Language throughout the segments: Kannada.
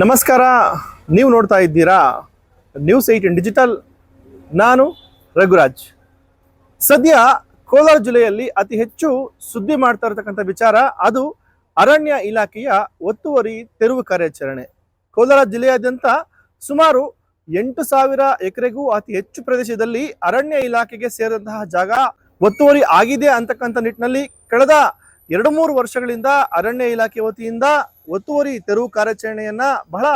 ನಮಸ್ಕಾರ. ನೀವು ನೋಡ್ತಾ ಇದ್ದೀರಾ ನ್ಯೂಸ್ 18 ಡಿಜಿಟಲ್. ನಾನು ರಘುರಾಜ್. ಸದ್ಯ ಕೋಲಾರ ಜಿಲ್ಲೆಯಲ್ಲಿ ಅತಿ ಹೆಚ್ಚು ಸುದ್ದಿ ಮಾಡ್ತಾ ಇರತಕ್ಕಂಥ ವಿಚಾರ ಅದು ಅರಣ್ಯ ಇಲಾಖೆಯ ಒತ್ತುವರಿ ತೆರವು ಕಾರ್ಯಾಚರಣೆ. ಕೋಲಾರ ಜಿಲ್ಲೆಯಾದ್ಯಂತ ಸುಮಾರು 8,000 ಎಕರೆಗೂ ಅತಿ ಹೆಚ್ಚು ಪ್ರದೇಶದಲ್ಲಿ ಅರಣ್ಯ ಇಲಾಖೆಗೆ ಸೇರಿದಂತಹ ಜಾಗ ಒತ್ತುವರಿ ಆಗಿದೆ ಅಂತಕ್ಕಂಥ ನಿಟ್ಟಿನಲ್ಲಿ ಕಳೆದ 2-3 ವರ್ಷಗಳಿಂದ ಅರಣ್ಯ ಇಲಾಖೆ ವತಿಯಿಂದ ಒತ್ತುವರಿ ತೆರವು ಕಾರ್ಯಾಚರಣೆಯನ್ನ ಬಹಳ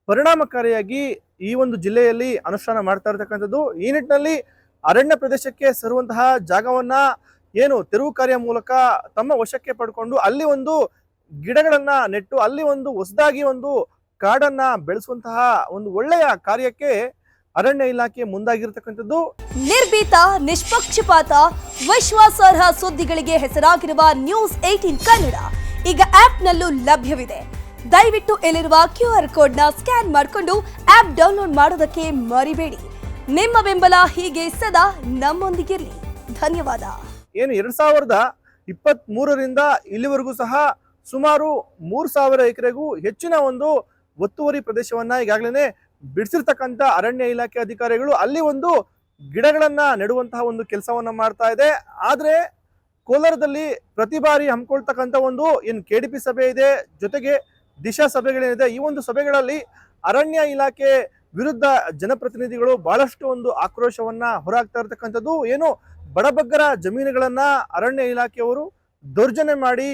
ಪರಿಣಾಮಕಾರಿಯಾಗಿ ಈ ಒಂದು ಜಿಲ್ಲೆಯಲ್ಲಿ ಅನುಷ್ಠಾನ ಮಾಡ್ತಾ ಇರತಕ್ಕಂಥದ್ದು. ಈ ನಿಟ್ಟಿನಲ್ಲಿ ಅರಣ್ಯ ಪ್ರದೇಶಕ್ಕೆ ಸೇರುವಂತಹ ಜಾಗವನ್ನ ತೆರವು ಕಾರ್ಯ ಮೂಲಕ ತಮ್ಮ ವಶಕ್ಕೆ ಪಡ್ಕೊಂಡು ಅಲ್ಲಿ ಒಂದು ಗಿಡಗಳನ್ನ ನೆಟ್ಟು ಅಲ್ಲಿ ಒಂದು ಹೊಸದಾಗಿ ಒಂದು ಕಾಡನ್ನ ಬೆಳೆಸುವಂತಹ ಒಂದು ಒಳ್ಳೆಯ ಕಾರ್ಯಕ್ಕೆ ಅರಣ್ಯ ಇಲಾಖೆ ಮುಂದಾಗಿರ್ತಕ್ಕಂಥದ್ದು. ನಿರ್ಭೀತ, ನಿಷ್ಪಕ್ಷಪಾತ, ವಿಶ್ವಾಸಾರ್ಹ ಸುದ್ದಿಗಳಿಗೆ ಹೆಸರಾಗಿರುವ ನ್ಯೂಸ್ 18 ಕನ್ನಡ ಈಗ ಆಪ್ನಲ್ಲೂ ಲಭ್ಯವಿದೆ. ದಯವಿಟ್ಟು ಇಲ್ಲಿರುವ QR ಕೋಡ್ನ ಸ್ಕ್ಯಾನ್ ಮಾಡಿಕೊಂಡು ಆಪ್ ಡೌನ್ಲೋಡ್ ಮಾಡೋದಕ್ಕೆ ಮರಿಬೇಡಿ. ನಿಮ್ಮ ಬೆಂಬಲ ಹೀಗೆ ಸದಾ ನಮ್ಮೊಂದಿಗಿರಲಿ. ಧನ್ಯವಾದ. 2023ರಿಂದ ಇಲ್ಲಿವರೆಗೂ ಸಹ ಸುಮಾರು 3,000 ಎಕರೆಗೂ ಹೆಚ್ಚಿನ ಒಂದು ಒತ್ತುವರಿ ಪ್ರದೇಶವನ್ನ ಈಗಾಗಲೇ ಬಿಡಿಸಿರ್ತಕ್ಕಂಥ ಅರಣ್ಯ ಇಲಾಖೆ ಅಧಿಕಾರಿಗಳು ಅಲ್ಲಿ ಒಂದು ಗಿಡಗಳನ್ನ ನೆಡುವಂತಹ ಒಂದು ಕೆಲಸವನ್ನ ಮಾಡ್ತಾ ಇದೆ. ಆದ್ರೆ ಕೋಲಾರದಲ್ಲಿ ಪ್ರತಿ ಬಾರಿ ಹಮ್ಮಿಕೊಳ್ತಕ್ಕಂಥ ಒಂದು KDP ಸಭೆ ಇದೆ, ಜೊತೆಗೆ ದಿಶಾ ಸಭೆಗಳೇನಿದೆ. ಈ ಒಂದು ಸಭೆಗಳಲ್ಲಿ ಅರಣ್ಯ ಇಲಾಖೆ ವಿರುದ್ಧ ಜನಪ್ರತಿನಿಧಿಗಳು ಬಹಳಷ್ಟು ಒಂದು ಆಕ್ರೋಶವನ್ನ ಹೊರಹಾಕ್ತಾ ಇರ್ತಕ್ಕಂಥದ್ದು. ಬಡಬಗ್ಗರ ಜಮೀನುಗಳನ್ನ ಅರಣ್ಯ ಇಲಾಖೆಯವರು ದೌರ್ಜನ್ಯ ಮಾಡಿ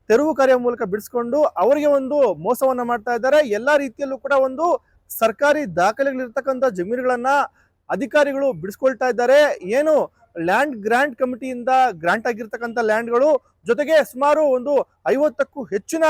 ತೆರವು ಕಾರ್ಯ ಮೂಲಕ ಬಿಡಿಸ್ಕೊಂಡು ಅವರಿಗೆ ಒಂದು ಮೋಸವನ್ನ ಮಾಡ್ತಾ ಇದ್ದಾರೆ. ಎಲ್ಲಾ ರೀತಿಯಲ್ಲೂ ಕೂಡ ಒಂದು ಸರ್ಕಾರಿ ದಾಖಲೆಗಳಿರ್ತಕ್ಕಂಥ ಜಮೀನುಗಳನ್ನ ಅಧಿಕಾರಿಗಳು ಬಿಡಿಸ್ಕೊಳ್ತಾ ಇದ್ದಾರೆ. ಲ್ಯಾಂಡ್ ಗ್ರಾಂಟ್ ಕಮಿಟಿಯಿಂದ ಗ್ರಾಂಟ್ ಆಗಿರ್ತಕ್ಕಂಥ ಲ್ಯಾಂಡ್ಗಳು, ಜೊತೆಗೆ ಸುಮಾರು ಒಂದು 50ಕ್ಕೂ ಹೆಚ್ಚಿನ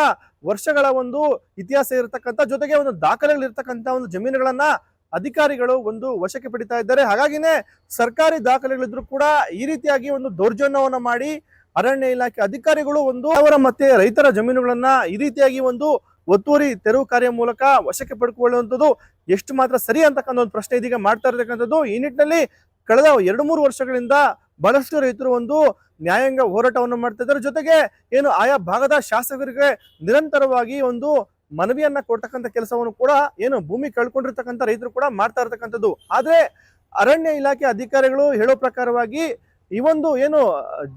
ವರ್ಷಗಳ ಒಂದು ಇತಿಹಾಸ ಇರತಕ್ಕಂಥ, ಜೊತೆಗೆ ಒಂದು ದಾಖಲೆಗಳಿರ್ತಕ್ಕಂಥ ಒಂದು ಜಮೀನುಗಳನ್ನ ಅಧಿಕಾರಿಗಳು ಒಂದು ವಶಕ್ಕೆ ಪಡಿತಾ ಇದ್ದಾರೆ. ಹಾಗಾಗಿನೇ ಸರ್ಕಾರಿ ದಾಖಲೆಗಳಿದ್ರು ಕೂಡ ಈ ರೀತಿಯಾಗಿ ಒಂದು ದೌರ್ಜನ್ಯವನ್ನ ಮಾಡಿ ಅರಣ್ಯ ಇಲಾಖೆ ಅಧಿಕಾರಿಗಳು ಒಂದು ಅವರ ಮತ್ತೆ ರೈತರ ಜಮೀನುಗಳನ್ನ ಈ ರೀತಿಯಾಗಿ ಒಂದು ಒತ್ತುವರಿ ತೆರವು ಕಾರ್ಯ ಮೂಲಕ ವಶಕ್ಕೆ ಪಡ್ಕೊಳ್ಳುವಂಥದ್ದು ಎಷ್ಟು ಮಾತ್ರ ಸರಿ ಅಂತಕ್ಕಂಥ ಒಂದು ಪ್ರಶ್ನೆ ಇದೀಗ ಮಾಡ್ತಾ ಇರತಕ್ಕಂಥದ್ದು. ಈ ನಿಟ್ಟಿನಲ್ಲಿ ಕಳೆದ 2-3 ವರ್ಷಗಳಿಂದ ಬಹಳಷ್ಟು ರೈತರು ಒಂದು ನ್ಯಾಯಾಂಗ ಹೋರಾಟವನ್ನು ಮಾಡ್ತಾ ಇದ್ದಾರೆ. ಜೊತೆಗೆ ಆಯಾ ಭಾಗದ ಶಾಸಕರಿಗೆ ನಿರಂತರವಾಗಿ ಒಂದು ಮನವಿಯನ್ನ ಕೊಡ್ತಕ್ಕಂಥ ಕೆಲಸವನ್ನು ಕೂಡ ಭೂಮಿ ಕಳ್ಕೊಂಡಿರ್ತಕ್ಕಂಥ ರೈತರು ಕೂಡ ಮಾಡ್ತಾ ಇರತಕ್ಕಂಥದ್ದು. ಆದ್ರೆ ಅರಣ್ಯ ಇಲಾಖೆ ಅಧಿಕಾರಿಗಳು ಹೇಳೋ ಪ್ರಕಾರವಾಗಿ ಈ ಒಂದು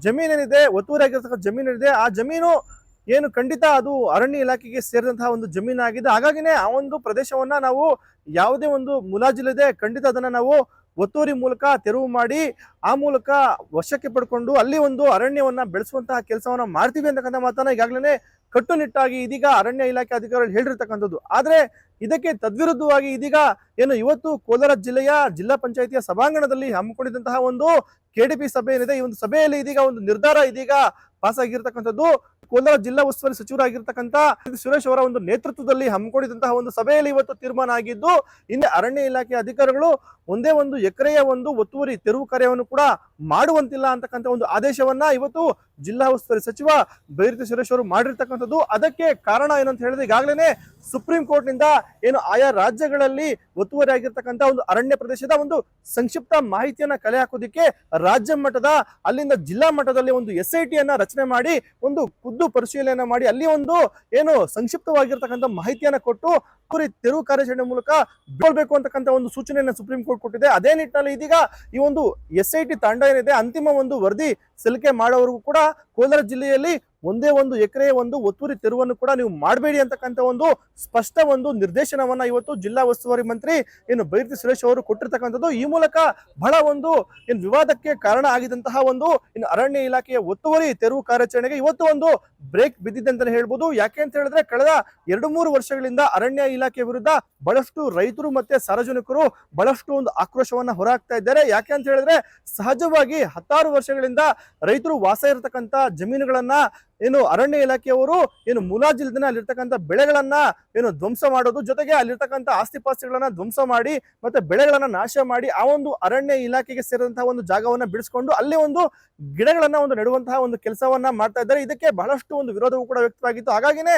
ಜಮೀನೇನಿದೆ, ಒತ್ತುವರಿ ಆಗಿರ್ತಕ್ಕಂಥ ಜಮೀನಿದೆ, ಆ ಜಮೀನು ಖಂಡಿತ ಅದು ಅರಣ್ಯ ಇಲಾಖೆಗೆ ಸೇರಿದಂತಹ ಒಂದು ಜಮೀನಾಗಿದೆ. ಹಾಗಾಗಿನೇ ಆ ಒಂದು ಪ್ರದೇಶವನ್ನ ನಾವು ಯಾವುದೇ ಒಂದು ಮುಲಾಜಿಲ್ಲದೆ ಖಂಡಿತ ಅದನ್ನ ನಾವು ಒತ್ತುವರಿ ಮೂಲಕ ತೆರವು ಮಾಡಿ ಆ ಮೂಲಕ ವಶಕ್ಕೆ ಪಡ್ಕೊಂಡು ಅಲ್ಲಿ ಒಂದು ಅರಣ್ಯವನ್ನ ಬೆಳೆಸುವಂತಹ ಕೆಲಸವನ್ನ ಮಾಡ್ತೀವಿ ಅಂತಕ್ಕಂಥ ಮಾತನ್ನ ಈಗಾಗಲೇ ಕಟ್ಟುನಿಟ್ಟಾಗಿ ಇದೀಗ ಅರಣ್ಯ ಇಲಾಖೆ ಅಧಿಕಾರಿಗಳು ಹೇಳಿರ್ತಕ್ಕಂಥದ್ದು. ಆದ್ರೆ ಇದಕ್ಕೆ ತದ್ವಿರುದ್ಧವಾಗಿ ಇದೀಗ ಇವತ್ತು ಕೋಲಾರ ಜಿಲ್ಲೆಯ ಜಿಲ್ಲಾ ಪಂಚಾಯಿತಿಯ ಸಭಾಂಗಣದಲ್ಲಿ ಹಮ್ಮಿಕೊಂಡಿದ್ದಂತಹ ಒಂದು KDP ಸಭೆ ಏನಿದೆ, ಈ ಒಂದು ಸಭೆಯಲ್ಲಿ ಇದೀಗ ಒಂದು ನಿರ್ಧಾರ ಇದೀಗ ಪಾಸ್ ಆಗಿರ್ತಕ್ಕಂಥದ್ದು. ಕೋಲಾರ ಜಿಲ್ಲಾ ಉಸ್ತುವಾರಿ ಸಚಿವರಾಗಿರ್ತಕ್ಕಂಥ ಸುರೇಶ್ ಅವರ ಒಂದು ನೇತೃತ್ವದಲ್ಲಿ ಹಮ್ಮಿಕೊಂಡಿದ್ದಂತಹ ಒಂದು ಸಭೆಯಲ್ಲಿ ಇವತ್ತು ತೀರ್ಮಾನ ಆಗಿದ್ದು, ಇನ್ನು ಅರಣ್ಯ ಇಲಾಖೆ ಅಧಿಕಾರಿಗಳು ಒಂದೇ ಒಂದು ಎಕರೆಯ ಒಂದು ಒತ್ತುವರಿ ತೆರವು ಕಾರ್ಯವನ್ನು ಕೂಡ ಮಾಡುವಂತಿಲ್ಲ ಅಂತಕ್ಕಂಥ ಒಂದು ಆದೇಶವನ್ನ ಇವತ್ತು ಜಿಲ್ಲಾ ಉಸ್ತುವಾರಿ ಸಚಿವ ಬೈರತಿ ಸುರೇಶ್ ಅವರು ಮಾಡಿರ್ತಕ್ಕಂಥದ್ದು. ಅದಕ್ಕೆ ಕಾರಣ ಏನಂತ ಹೇಳಿದ್ರೆ ಈಗಾಗಲೇ ಸುಪ್ರೀಂ ಕೋರ್ಟ್ ನಿಂದ ಆಯಾ ರಾಜ್ಯಗಳಲ್ಲಿ ಒತ್ತುವರಿ ಆಗಿರ್ತಕ್ಕಂಥ ಒಂದು ಅರಣ್ಯ ಪ್ರದೇಶದ ಒಂದು ಸಂಕ್ಷಿಪ್ತ ಮಾಹಿತಿಯನ್ನ ಕಲೆ ಹಾಕೋದಿಕ್ಕೆ ರಾಜ್ಯ ಮಟ್ಟದ ಅಲ್ಲಿಂದ ಜಿಲ್ಲಾ ಮಟ್ಟದಲ್ಲಿ ಒಂದು SIT ಅನ್ನ ರಚನೆ ಮಾಡಿ ಒಂದು ಖುದ್ದು ಪರಿಶೀಲನೆ ಮಾಡಿ ಅಲ್ಲಿ ಒಂದು ಸಂಕ್ಷಿಪ್ತವಾಗಿರ್ತಕ್ಕಂಥ ಮಾಹಿತಿಯನ್ನ ಕೊಟ್ಟು ತೆರವು ಕಾರ್ಯಾಚರಣೆ ಮೂಲಕ ಬಿಡಬೇಕು ಅಂತಕ್ಕಂಥ ಒಂದು ಸೂಚನೆಯನ್ನ ಸುಪ್ರೀಂ ಕೋರ್ಟ್ ಕೊಟ್ಟಿದೆ. ಅದೇ ನಿಟ್ಟಿನಲ್ಲಿ ಇದೀಗ ಈ ಒಂದು SIT ತಂಡ ಏನಿದೆ ಅಂತಿಮ ಒಂದು ವರದಿ ಸಲ್ಲಿಕೆ ಮಾಡೋವರೆಗೂ ಕೂಡ ಕೋಲಾರ ಜಿಲ್ಲೆಯಲ್ಲಿ ಒಂದೇ ಒಂದು ಎಕರೆ ಒಂದು ಒತ್ತುವರಿ ತೆರವನ್ನು ಕೂಡ ನೀವು ಮಾಡಬೇಡಿ ಅಂತಕ್ಕಂಥ ಒಂದು ಸ್ಪಷ್ಟ ಒಂದು ನಿರ್ದೇಶನವನ್ನ ಇವತ್ತು ಜಿಲ್ಲಾ ಉಸ್ತುವಾರಿ ಮಂತ್ರಿ ಬೈರತಿ ಸುರೇಶ್ ಅವರು ಕೊಟ್ಟಿರ್ತಕ್ಕಂಥದ್ದು. ಈ ಮೂಲಕ ಬಹಳ ಒಂದು ವಿವಾದಕ್ಕೆ ಕಾರಣ ಆಗಿದಂತಹ ಒಂದು ಅರಣ್ಯ ಇಲಾಖೆಯ ಒತ್ತುವರಿ ತೆರವು ಕಾರ್ಯಾಚರಣೆಗೆ ಇವತ್ತು ಒಂದು ಬ್ರೇಕ್ ಬಿದ್ದಿದೆ ಅಂತಾನೆ ಹೇಳ್ಬೋದು. ಯಾಕೆ ಅಂತ ಹೇಳಿದ್ರೆ ಕಳೆದ 2-3 ವರ್ಷಗಳಿಂದ ಅರಣ್ಯ ಇಲಾಖೆ ವಿರುದ್ಧ ಬಹಳಷ್ಟು ರೈತರು ಮತ್ತೆ ಸಾರ್ವಜನಿಕರು ಬಹಳಷ್ಟು ಒಂದು ಆಕ್ರೋಶವನ್ನ ಹೊರಹಾಕ್ತಾ ಇದ್ದಾರೆ. ಯಾಕೆ ಅಂತ ಹೇಳಿದ್ರೆ ಸಹಜವಾಗಿ 10 ವರ್ಷಗಳಿಂದ ರೈತರು ವಾಸ ಇರತಕ್ಕಂತ ಜಮೀನುಗಳನ್ನ ಅರಣ್ಯ ಇಲಾಖೆಯವರು ಮುಲಾಜಿಲ್ದನೆ ಅಲ್ಲಿರ್ತಕ್ಕಂಥ ಬೆಳೆಗಳನ್ನ ಧ್ವಂಸ ಮಾಡೋದು, ಜೊತೆಗೆ ಅಲ್ಲಿರ್ತಕ್ಕಂಥ ಆಸ್ತಿ ಪಾಸ್ತಿಗಳನ್ನ ಧ್ವಂಸ ಮಾಡಿ ಮತ್ತೆ ಬೆಳೆಗಳನ್ನ ನಾಶ ಮಾಡಿ ಆ ಒಂದು ಅರಣ್ಯ ಇಲಾಖೆಗೆ ಸೇರಿದಂತಹ ಒಂದು ಜಾಗವನ್ನ ಬಿಡಿಸ್ಕೊಂಡು ಅಲ್ಲಿ ಒಂದು ಗಿಡಗಳನ್ನ ಒಂದು ನೆಡುವಂತಹ ಒಂದು ಕೆಲಸವನ್ನ ಮಾಡ್ತಾ ಇದ್ದಾರೆ. ಇದಕ್ಕೆ ಬಹಳಷ್ಟು ಒಂದು ವಿರೋಧವೂ ಕೂಡ ವ್ಯಕ್ತವಾಗಿತ್ತು. ಹಾಗಾಗಿನೇ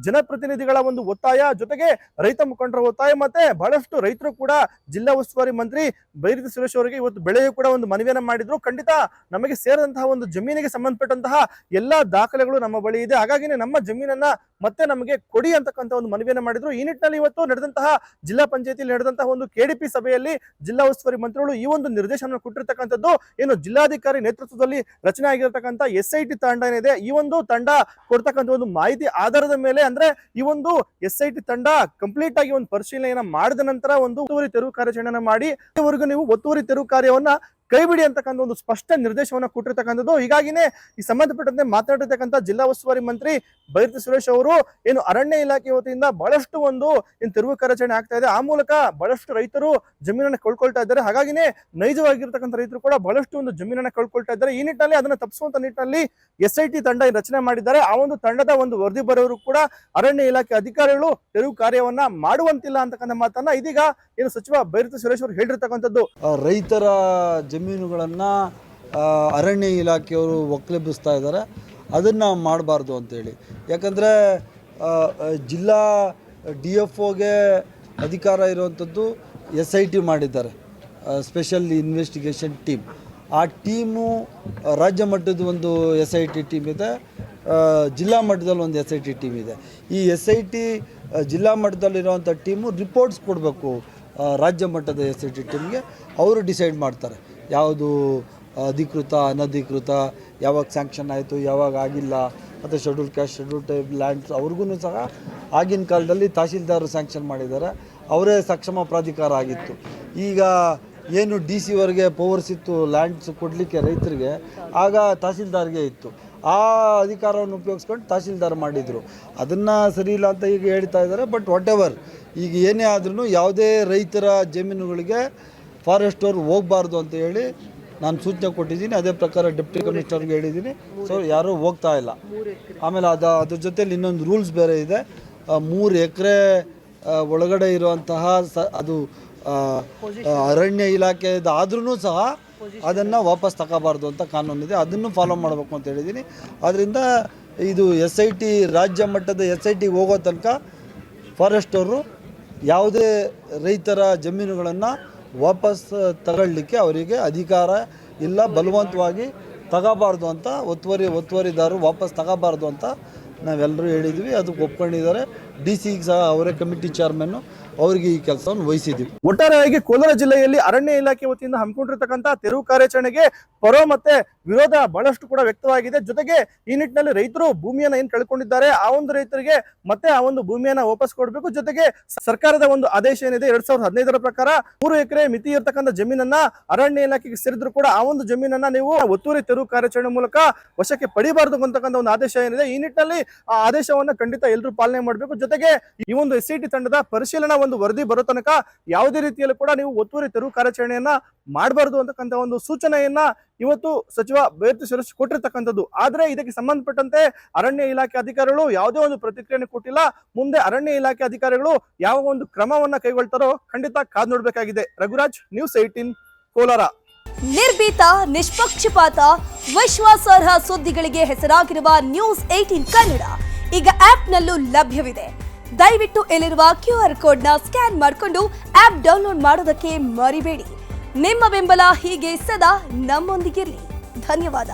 ಜನಪ್ರತಿನಿಧಿಗಳ ಒಂದು ಒತ್ತಾಯ, ಜೊತೆಗೆ ರೈತ ಮುಖಂಡ ಮುಖಂಡರ ಒತ್ತಾಯ ಮತ್ತೆ ಬಹಳಷ್ಟು ರೈತರು ಕೂಡ ಜಿಲ್ಲಾ ಉಸ್ತುವಾರಿ ಮಂತ್ರಿ ಬೈರತಿ ಸುರೇಶ್ ಅವರಿಗೆ ಇವತ್ತು ಬೆಳೆಯೂ ಕೂಡ ಒಂದು ಮನವಿಯನ್ನ ಮಾಡಿದ್ರು. ಖಂಡಿತ ನಮಗೆ ಸೇರಿದಂತಹ ಒಂದು ಜಮೀನಿಗೆ ಸಂಬಂಧಪಟ್ಟಂತಹ ಎಲ್ಲಾ ದಾಖಲೆಗಳು ನಮ್ಮ ಬಳಿ ಇದೆ, ಹಾಗಾಗಿನೇ ನಮ್ಮ ಜಮೀನನ್ನ ಮತ್ತೆ ನಮಗೆ ಕೊಡಿ ಅಂತಕ್ಕಂಥ ಒಂದು ಮನವಿಯನ್ನ ಮಾಡಿದ್ರು. ಈ ನಿಟ್ಟಿನಲ್ಲಿ ಇವತ್ತು ನಡೆದಂತಹ ಜಿಲ್ಲಾ ಪಂಚಾಯತಿಯಲ್ಲಿ ನಡೆದಂತಹ ಒಂದು ಕೆಡಿಪಿ ಸಭೆಯಲ್ಲಿ ಜಿಲ್ಲಾ ಉಸ್ತುವಾರಿ ಮಂತ್ರಿಗಳು ಈ ಒಂದು ನಿರ್ದೇಶನ ಕೊಟ್ಟಿರ್ತಕ್ಕಂಥದ್ದು ಏನು ಜಿಲ್ಲಾಧಿಕಾರಿ ನೇತೃತ್ವದಲ್ಲಿ ರಚನೆ ಆಗಿರತಕ್ಕಂಥ SIT ತಂಡ ಏನಿದೆ, ಈ ಒಂದು ತಂಡ ಕೊಡ್ತಕ್ಕಂಥ ಒಂದು ಮಾಹಿತಿ ಆಧಾರದ ಮೇಲೆ ಅಂದ್ರೆ ಈ ಒಂದು SIT ತಂಡ ಕಂಪ್ಲೀಟ್ ಆಗಿ ಒಂದು ಪರಿಶೀಲನೆಯನ್ನ ಮಾಡಿದ ನಂತರ ಒಂದು ಒತ್ತುವರಿ ತೆರವು ಕಾರ್ಯಾಚರಣೆಯನ್ನ ಮಾಡಿ ಇದುವರೆಗೂ ನೀವು ಒತ್ತುವರಿ ತೆರವು ಕಾರ್ಯವನ್ನ ಕೈ ಬಿಡಿ ಅಂತಕ್ಕಂಥ ಒಂದು ಸ್ಪಷ್ಟ ನಿರ್ದೇಶನವನ್ನು ಕೊಟ್ಟಿರ್ತಕ್ಕಂಥದ್ದು. ಹೀಗಾಗಿನೇ ಈ ಸಂಬಂಧಪಟ್ಟಂತೆ ಮಾತನಾಡಿರ್ತಕ್ಕಂಥ ಜಿಲ್ಲಾ ಉಸ್ತುವಾರಿ ಮಂತ್ರಿ ಬೈರತಿ ಸುರೇಶ್ ಅವರು ಏನು ಅರಣ್ಯ ಇಲಾಖೆ ವತಿಯಿಂದ ಬಹಳಷ್ಟು ಒಂದು ತೆರವು ಕಾರ್ಯಾಚರಣೆ ಆಗ್ತಾ ಇದೆ, ಆ ಮೂಲಕ ಬಹಳಷ್ಟು ರೈತರು ಜಮೀನನ್ನ ಕಳ್ಕೊಳ್ತಾ ಇದ್ದಾರೆ. ಹಾಗಾಗಿನೇ ನೈಜವಾಗಿರ್ತಕ್ಕಂಥ ರೈತರು ಕೂಡ ಬಹಳಷ್ಟು ಒಂದು ಜಮೀನನ್ನ ಕಳ್ಕೊಳ್ತಾ ಇದ್ದಾರೆ. ಈ ನಿಟ್ಟಿನಲ್ಲಿ ಅದನ್ನ ತಪ್ಪಿಸುವಂತ ನಿಟ್ಟಿನಲ್ಲಿ SIT ತಂಡ ರಚನೆ ಮಾಡಿದ್ದಾರೆ. ಆ ಒಂದು ತಂಡದ ಒಂದು ವರದಿ ಬರೋರು ಕೂಡ ಅರಣ್ಯ ಇಲಾಖೆ ಅಧಿಕಾರಿಗಳು ತೆರವು ಕಾರ್ಯವನ್ನ ಮಾಡುವಂತಿಲ್ಲ ಅಂತಕ್ಕಂಥ ಮಾತನ್ನ ಇದೀಗ ಏನು ಸಚಿವ ಬೈರತಿ ಸುರೇಶ್ ಅವರು ಹೇಳಿರ್ತಕ್ಕಂಥದ್ದು. ರೈತರ ಜಮೀನುಗಳನ್ನು ಅರಣ್ಯ ಇಲಾಖೆಯವರು ಒಕ್ಕಲೆಬ್ಬಿಸ್ತಾ ಇದ್ದಾರೆ, ಅದನ್ನು ಮಾಡಬಾರ್ದು ಅಂತೇಳಿ. ಯಾಕಂದರೆ ಜಿಲ್ಲಾ DFOಗೆ ಅಧಿಕಾರ ಇರುವಂಥದ್ದು SIT ಮಾಡಿದ್ದಾರೆ, ಸ್ಪೆಷಲ್ ಇನ್ವೆಸ್ಟಿಗೇಷನ್ ಟೀಮ್. ಆ ಟೀಮು ರಾಜ್ಯ ಮಟ್ಟದ ಒಂದು SIT ಟೀಮ್ ಇದೆ, ಜಿಲ್ಲಾ ಮಟ್ಟದಲ್ಲಿ ಒಂದು SIT ಟೀಮ್ ಇದೆ. ಈ SIT ಜಿಲ್ಲಾ ಮಟ್ಟದಲ್ಲಿರುವಂಥ ಟೀಮು ರಿಪೋರ್ಟ್ಸ್ ಕೊಡಬೇಕು ರಾಜ್ಯ ಮಟ್ಟದ SIT ಟೀಮ್ಗೆ. ಅವರು ಡಿಸೈಡ್ ಮಾಡ್ತಾರೆ ಯಾವುದು ಅಧಿಕೃತ ಅನಧಿಕೃತ, ಯಾವಾಗ ಸ್ಯಾಂಕ್ಷನ್ ಆಯಿತು ಯಾವಾಗ ಆಗಿಲ್ಲ, ಮತ್ತು schedule caste schedule type lands ಅವ್ರಿಗೂ ಸಹ ಆಗಿನ ಕಾಲದಲ್ಲಿ ತಹಶೀಲ್ದಾರರು ಸ್ಯಾಂಕ್ಷನ್ ಮಾಡಿದ್ದಾರೆ, ಅವರೇ ಸಕ್ಷಮ ಪ್ರಾಧಿಕಾರ ಆಗಿತ್ತು. ಈಗ ಏನು DC ವರೆಗೆ ಪವರ್ಸ್ ಇತ್ತು ಲ್ಯಾಂಡ್ಸ್ ಕೊಡಲಿಕ್ಕೆ ರೈತರಿಗೆ, ಆಗ ತಹಶೀಲ್ದಾರ್ಗೆ ಇತ್ತು. ಆ ಅಧಿಕಾರವನ್ನು ಉಪಯೋಗಿಸ್ಕೊಂಡು ತಹಶೀಲ್ದಾರ್ ಮಾಡಿದರು. ಅದನ್ನು ಸರಿ ಇಲ್ಲ ಅಂತ ಈಗ ಹೇಳ್ತಾ ಇದ್ದಾರೆ. ಬಟ್ ವಾಟ್ ಎವರ್, ಈಗ ಏನೇ ಆದ್ರೂ ಯಾವುದೇ ರೈತರ ಜಮೀನುಗಳಿಗೆ ಫಾರೆಸ್ಟವ್ರು ಹೋಗಬಾರ್ದು ಅಂತ ಹೇಳಿ ನಾನು ಸೂಚನೆ ಕೊಟ್ಟಿದ್ದೀನಿ. ಅದೇ ಪ್ರಕಾರ ಡೆಪ್ಟಿ ಕಮಿಷನರ್ಗೆ ಹೇಳಿದ್ದೀನಿ. ಸೊ ಯಾರೂ ಹೋಗ್ತಾ ಇಲ್ಲ. ಆಮೇಲೆ ಅದ್ರ ಜೊತೆಲಿ ಇನ್ನೊಂದು ರೂಲ್ಸ್ ಬೇರೆ ಇದೆ, 3 ಎಕರೆ ಒಳಗಡೆ ಇರುವಂತಹ ಅದು ಅರಣ್ಯ ಇಲಾಖೆದು ಆದ್ರೂ ಸಹ ಅದನ್ನು ವಾಪಸ್ ತಗೋಬಾರ್ದು ಅಂತ ಕಾನೂನಿದೆ, ಅದನ್ನು ಫಾಲೋ ಮಾಡಬೇಕು ಅಂತ ಹೇಳಿದ್ದೀನಿ. ಆದ್ದರಿಂದ ಇದು SIT ರಾಜ್ಯ ಮಟ್ಟದ SIT ಹೋಗೋ ತನಕ ಫಾರೆಸ್ಟವರು ಯಾವುದೇ ರೈತರ ಜಮೀನುಗಳನ್ನು ವಾಪಸ್ ತಗೊಳ್ಳಿಕ್ಕೆ ಅವರಿಗೆ ಅಧಿಕಾರ ಇಲ್ಲ, ಬಲವಂತವಾಗಿ ತಗೋಬಾರ್ದು ಅಂತ ಒತ್ತುವರಿದಾರರು ವಾಪಸ್ ತಗೋಬಾರ್ದು ಅಂತ ನಾವೆಲ್ಲರೂ ಹೇಳಿದ್ವಿ. ಅದಕ್ಕೆ ಒಪ್ಕೊಂಡಿದ್ದಾರೆ. DCಗೆ ಸಹ ಅವರೇ ಕಮಿಟಿ ಚೇರ್ಮನ್ನು, ಅವರಿಗೆ ಈ ಕೆಲಸವನ್ನು ವಹಿಸಿದ್ದೀವಿ. ಒಟ್ಟಾರೆಯಾಗಿ ಕೋಲಾರ ಜಿಲ್ಲೆಯಲ್ಲಿ ಅರಣ್ಯ ಇಲಾಖೆ ವತಿಯಿಂದ ಹಮ್ಮಿಕೊಂಡಿರ್ತಕ್ಕಂಥ ತೆರವು ಕಾರ್ಯಾಚರಣೆಗೆ ಪರ ಮತ್ತೆ ವಿರೋಧ ಬಹಳಷ್ಟು ಕೂಡ ವ್ಯಕ್ತವಾಗಿದೆ. ಜೊತೆಗೆ ಈ ನಿಟ್ಟಿನಲ್ಲಿ ರೈತರು ಭೂಮಿಯನ್ನ ಏನ್ ಕಳ್ಕೊಂಡಿದ್ದಾರೆ ಆ ಒಂದು ರೈತರಿಗೆ ಮತ್ತೆ ಆ ಒಂದು ಭೂಮಿಯನ್ನ ವಾಪಸ್ ಕೊಡಬೇಕು. ಜೊತೆಗೆ ಸರ್ಕಾರದ ಒಂದು ಆದೇಶ ಏನಿದೆ 2015ರ ಪ್ರಕಾರ 3 ಎಕರೆ ಮಿತಿ ಇರತಕ್ಕಂಥ ಜಮೀನನ್ನ ಅರಣ್ಯ ಇಲಾಖೆಗೆ ಸೇರಿದ್ರು ಕೂಡ ಆ ಒಂದು ಜಮೀನನ್ನ ನೀವು ಒತ್ತುವರಿ ತೆರವು ಕಾರ್ಯಾಚರಣೆ ಮೂಲಕ ವಶಕ್ಕೆ ಪಡಿಬಾರ್ದು ಅಂತಕ್ಕಂಥ ಒಂದು ಆದೇಶ ಏನಿದೆ. ಈ ನಿಟ್ಟಿನಲ್ಲಿ ಆ ಆದೇಶವನ್ನ ಖಂಡಿತ ಎಲ್ಲರೂ ಪಾಲನೆ ಮಾಡಬೇಕು. ಜೊತೆಗೆ ಈ ಒಂದು SIT ತಂಡದ ಪರಿಶೀಲನಾ ಒಂದು ವರದಿ ಬರೋ ತನಕ ಯಾವುದೇ ರೀತಿಯಲ್ಲೂ ಕೂಡ ನೀವು ಒತ್ತುವರಿ ತೆರವು ಕಾರ್ಯಾಚರಣೆಯನ್ನ ಮಾಡಬಾರ್ದು ಅಂತಕ್ಕಂಥ ಒಂದು ಸೂಚನೆಯನ್ನ ಇವತ್ತು ಸಚಿವ ಬೈರತಿ ಸುರೇಶ್ ಕೊಟ್ಟಿರ್ತಕ್ಕಂಥದ್ದು. ಆದ್ರೆ ಇದಕ್ಕೆ ಸಂಬಂಧಪಟ್ಟಂತೆ ಅರಣ್ಯ ಇಲಾಖೆ ಅಧಿಕಾರಿಗಳು ಯಾವುದೇ ಒಂದು ಪ್ರತಿಕ್ರಿಯೆಯನ್ನು ಕೊಟ್ಟಿಲ್ಲ. ಮುಂದೆ ಅರಣ್ಯ ಇಲಾಖೆ ಅಧಿಕಾರಿಗಳು ಯಾವ ಒಂದು ಕ್ರಮವನ್ನ ಕೈಗೊಳ್ತಾರೋ ಖಂಡಿತ ಕಾದ್ ನೋಡ್ಬೇಕಾಗಿದೆ. ರಘುರಾಜ್, ನ್ಯೂಸ್ 18 ಕೋಲಾರ. ನಿರ್ಭೀತ, ನಿಷ್ಪಕ್ಷಪಾತ, ವಿಶ್ವಾಸಾರ್ಹ ಸುದ್ದಿಗಳಿಗೆ ಹೆಸರಾಗಿರುವ ನ್ಯೂಸ್ 18 ಕನ್ನಡ ಈಗ ಆಪ್ನಲ್ಲೂ ಲಭ್ಯವಿದೆ. ದಯವಿಟ್ಟು ಇಲ್ಲಿರುವ QR ಕೋಡ್ನ ಸ್ಕ್ಯಾನ್ ಮಾಡಿಕೊಂಡು ಆಪ್ ಡೌನ್ಲೋಡ್ ಮಾಡೋದಕ್ಕೆ ಮರಿಬೇಡಿ. ನಿಮ್ಮ ಬೆಂಬಲ ಹೀಗೆ ಸದಾ ನಮ್ಮೊಂದಿಗಿರಲಿ. ಧನ್ಯವಾದ.